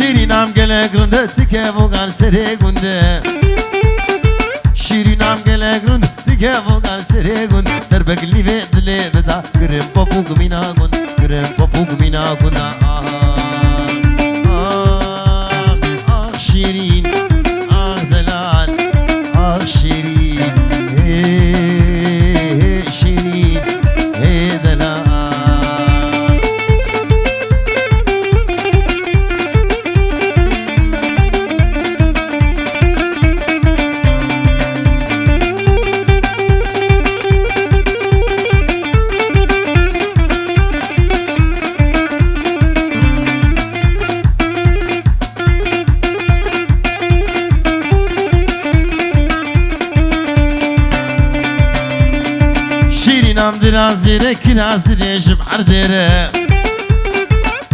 شیرینم گله گرنده تکه وگل سره گنده شیرینم گله گرنده تکه وگل سره گنده در بگلی و دلی بدا گرم پاپو گمینا گنده گرم پاپو گمینا گنده شیرین دلال شیرین شیرین دلال شیرینم درازیره کرازیره جمعر دیره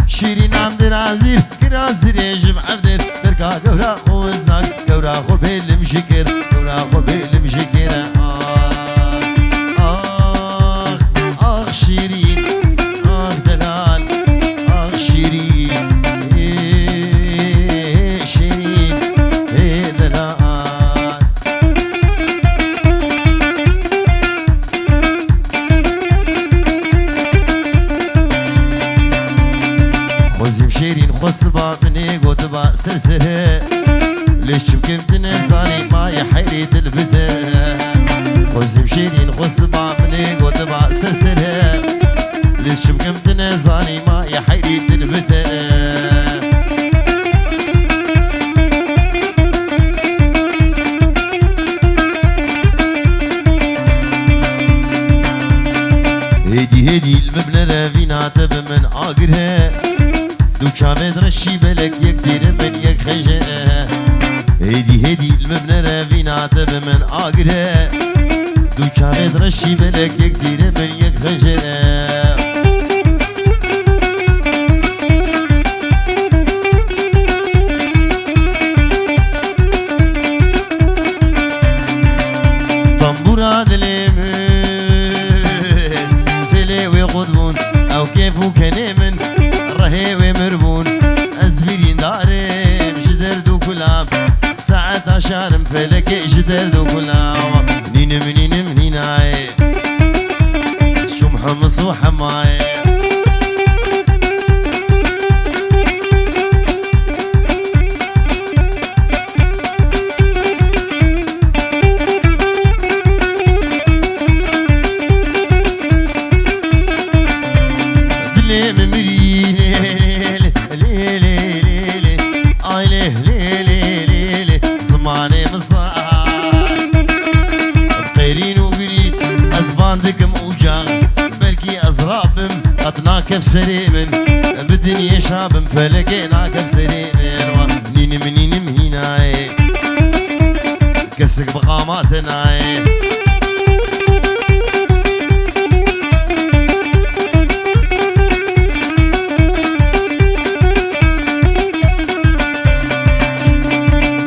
شیرینم درازیر کرازیره جمعر دیر درکا گورا خوزناک گورا خور بیلم شکر گورا خور بیلم شکر آخ شیرین آخ دلال آخ شیرین شیرین دلال شیرین خواست با منی گود با سلسله ليش كمت نزاني ما يحيري تلفته خوزم شيرين خواست با مني گود با سلسله ليش كمت نزاني ما يحيري تلفته هدي المبنى رافينا تب من آقرها دوكامد رشي بلك يكتير من يك خجه هدي المبنى رافينا تب من آقرها دوكامد رشي بلك يكتير من يك خجه طنبورا دليمن تلي ويقضبون او كيفو كنيمن رهي ومربون ازبيرين دارم جدر دو كلام ساعة عشارم فلك جدر دو كلام نينم نيناي شمح مصوح معي كيف سريمن بالدنيا شاب فلقينا كيف سريمن نينم هناي كسك بقاماتنا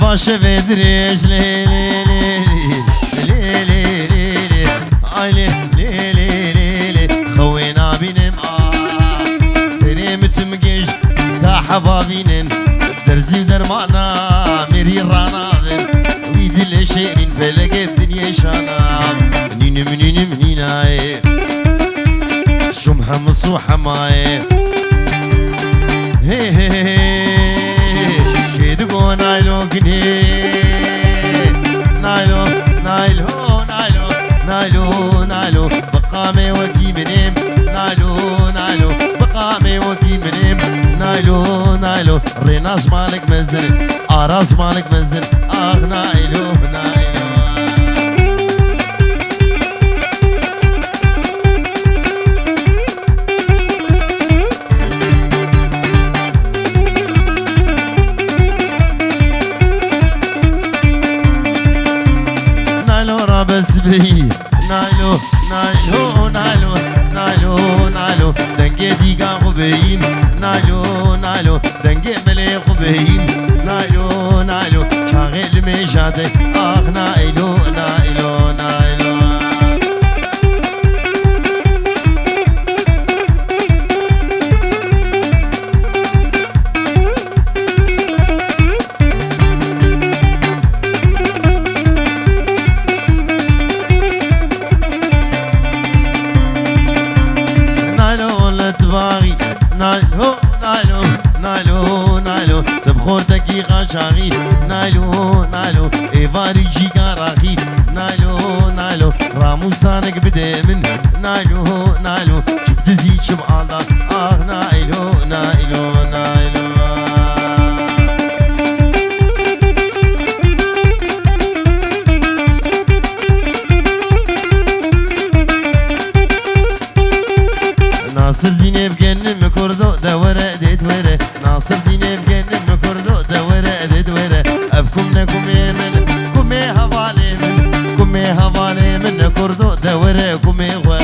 باشا بدريش ليلي خوينا بينم متمجج كحبابين درزي درمانا ميري راناغن ويدي الشيرين فلقى الدنيا شانام نينم هناي شمحة مصوحة معي كيدقو نايلو كني نايلو بقامي وكي منيم نايلو بقامي وكي منيم نايلو ريناس مالك منزل اراس مالك منزل نايلو رابس بي نايلو دنگه دیگا خوبین نايلو دنگه ملی خوبین نايلو چاغل می جاده نايلو چاغی نایلو نایلو ایواری جیگاراخی نایلو نایلو راموسانک بده من نایلو نایلو چب دزی چب آلا آه نایلو نایلو نایلو ناصر دینه بگنم کردو دوره دیت وره ناصر دینه بگنم کردو دوره دیت وره افکم نکومه من کومه حواله من کومه حواله من کردو دوره کومه و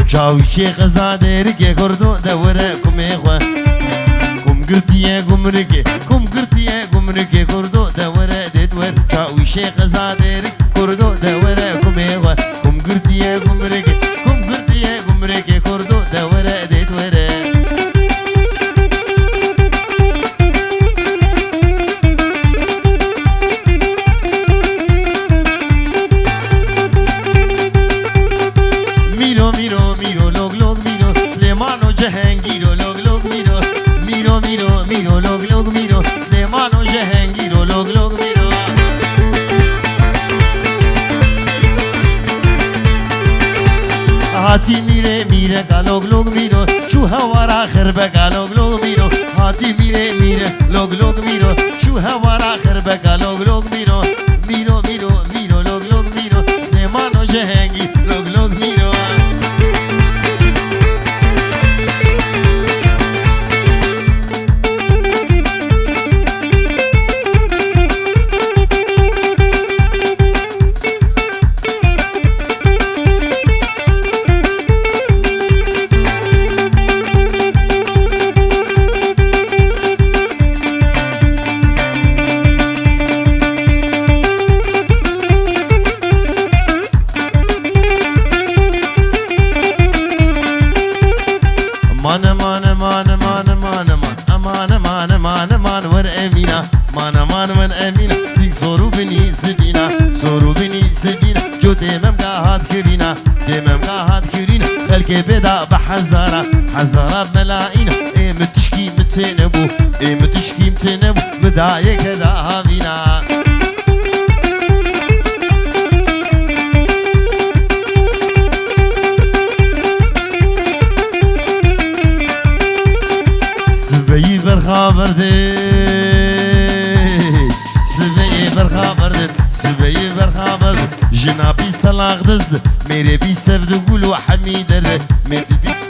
چاوی قزاده رگه کردو دوره کومه و گرتیه گمرگه گمرگه کردو دوره دیدور چاوی شیخ زاده کردو دوره کمه و کم گرتیه گمرگه کردو دوره دیدوره میرو میرو میرو لوگ لوگ میرو سلیمان و جهنگیرو لوگ لوگ میرو میرو لوگ لوگ میرو سلیمان و جهنگیرو لوگ لوگ میرو هاتی میره کا لوگ لوگ میرو شو هوارا خربه کا لوگ لوگ میرو هاتی میره لوگ لوگ میرو شو هوارا خربه کا لوگ لوگ میرو میرو لوگ لوگ میرو سلیمان و جهنگی لوگ لوگ میرو مان ور امينه مان من امينه سيك صورو بني سبينا جو تمام قاعد كرينا خلقي بدا بحزارة بملاينا متشكي متنبو مدايك داهمينا سبي برخابر جنا بیست طلاق دزد میره بیست افدو گول و حمی درده میره بیست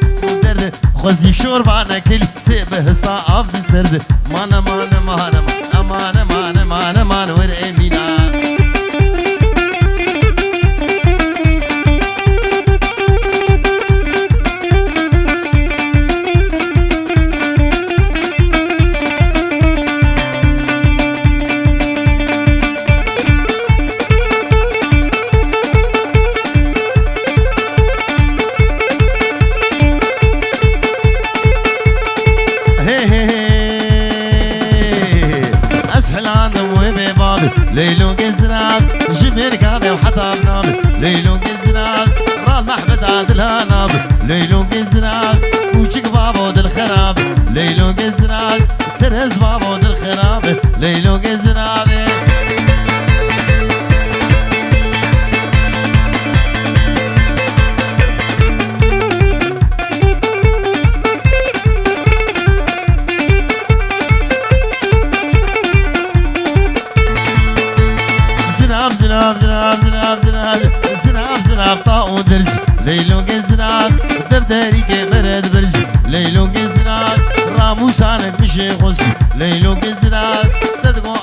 درده خوزیب شوربانه کلی سی به هستا آف سرده مانه ور امینا ليلو قزراب جميل قابي وحطب نابي ليلو قزراب رال محمد عادلها نابي ليلو قزراب وجيك بابو دل خراب ليلو قزراب ترز بابو دل خراب ليلو قزرابي زناب طاو درزي ليلو قزناب دفتري كبرد برزي ليلو قزناب راموسانك مشي غزي ليلو قزناب تدقو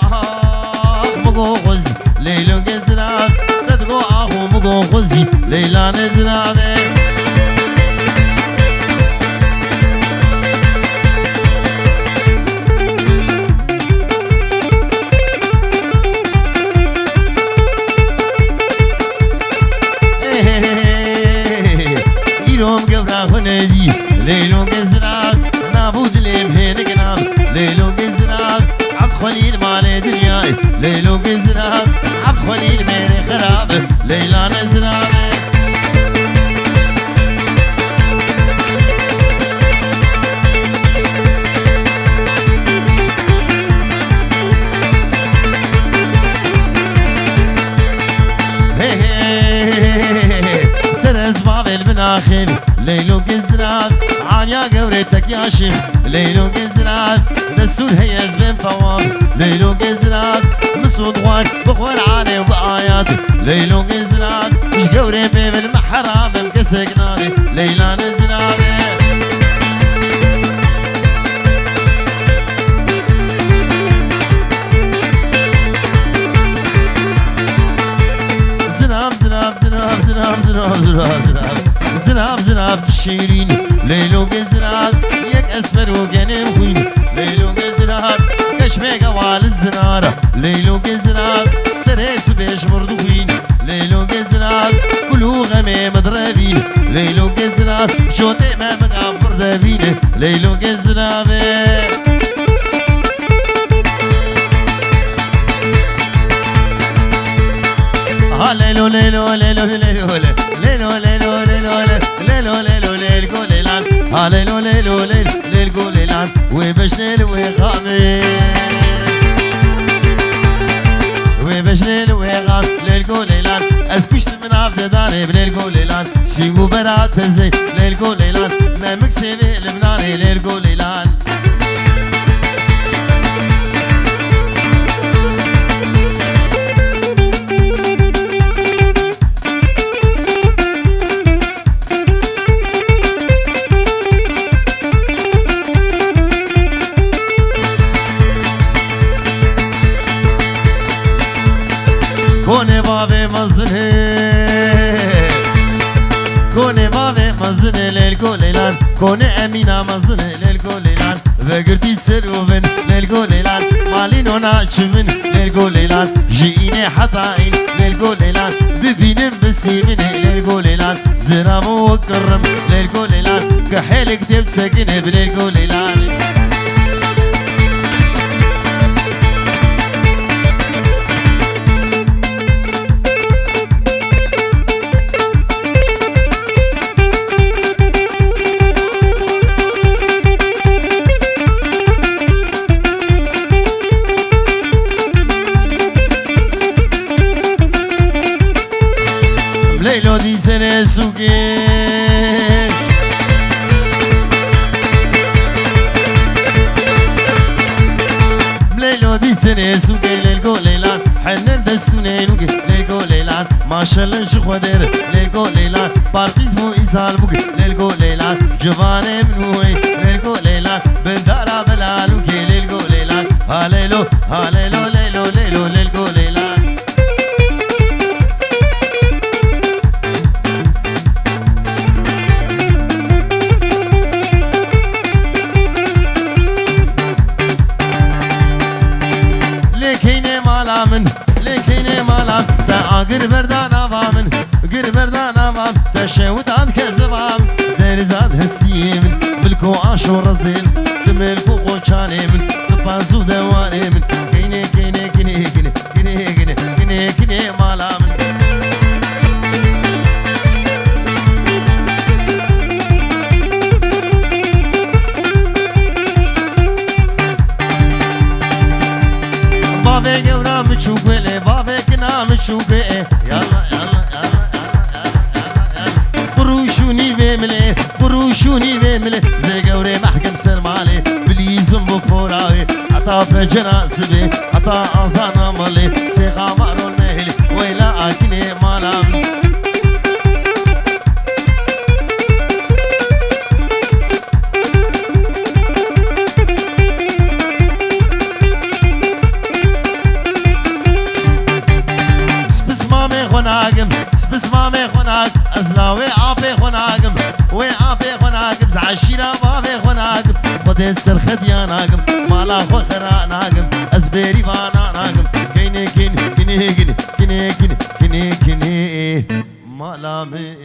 مقو غزي ليلو قزناب تدقو مقو غزي ليلا نزنابي ليلو قزراق نابود ليم هينك ناب ليلو قزراق عبد خليل مالي دنياي ليلو قزراق نزراب عبد خليل ميري خراب ليلى نزراب ترز بابل بناخيل ليلو قزراب عانيا قوريتك يا شيخ ليلو قزراب دستور هيز بين فواب ليلو قزراب مسود وان بغوال عاني وبآيات ليلو قزراب اش قوري بيب المحراب مكسك ناري ليلى نزراب زناب تشيرين ليلو قزراب يك اسمر وقنم خوين ليلو قزراب كشمي قوال الزنارة ليلو قزراب سريس بيش مردوين ليلو قزراب كلو غمي مضربين ليلو قزراب شوتي ما مقام فردابين ليلو قزراب ليلو ليلو ليلو ليلو ليلو ليلو ليلو ليلو ليلو ليلو ليلان ليلو ليلو ليلو ليلان وبشليل ويقامي وبشليل ويقام ليلو ليلان اسكشت من عبد داري بليلو ليلان سيبو برات زي ليلو ليلان ما مكسبي لبناني ليلو ليلان كوني بابي مزني كوني بابي مزني للقوليلان كوني أمينة مزني للقوليلان ذكرتي سروبن للقوليلان مالين وناشمن للقوليلان جيني حطائن للقوليلان ببينم بسيمن للقوليلان زرام وكرم للقوليلان كحيلك تبتسكن بللقوليلان ليلو دي سنة سوكي ليلو دي سنة سوكي للقو ليلان حنن دستونين وكي للقو ليلان ما شاء الله نشخ ودير للقو ليلان بارقيز مو إسال بوكي للقو ليلان جباني منوي للقو ليلان بندارا بلال وكي للقو ليلان هاليلو هاليلو ليلو ليلو للقو ليلان لكيني مالام تا قربردان آوامن قربردان آوام تا شودان كزبام دلزاد هستيمن بالكو عاشو رزين تملكو قوشاني من تبازو دواني من كيني كيني كيني كيني كيني كيني كيني كيني مالامن بابي قورا مشوكي لي بابي كنا مشوكي يلا يلا يلا يلا قروشوني بيملي قروشوني بيملي زي قوري محكم سلمالي بليزم بكوراوي حتى فجر سبي حتى أزانا مالي سيخا مارو المهلي ويلا أكني مالام سبسمامي خناك أزلاوي عابي خناكم وي عابي خناكم زعشيرا بابي خناكم خدي السرخد يا ناكم مالا خخرا ناكم أزبيري بانا ناكم كيني كيني كيني كيني كيني كيني كيني كيني مالا مي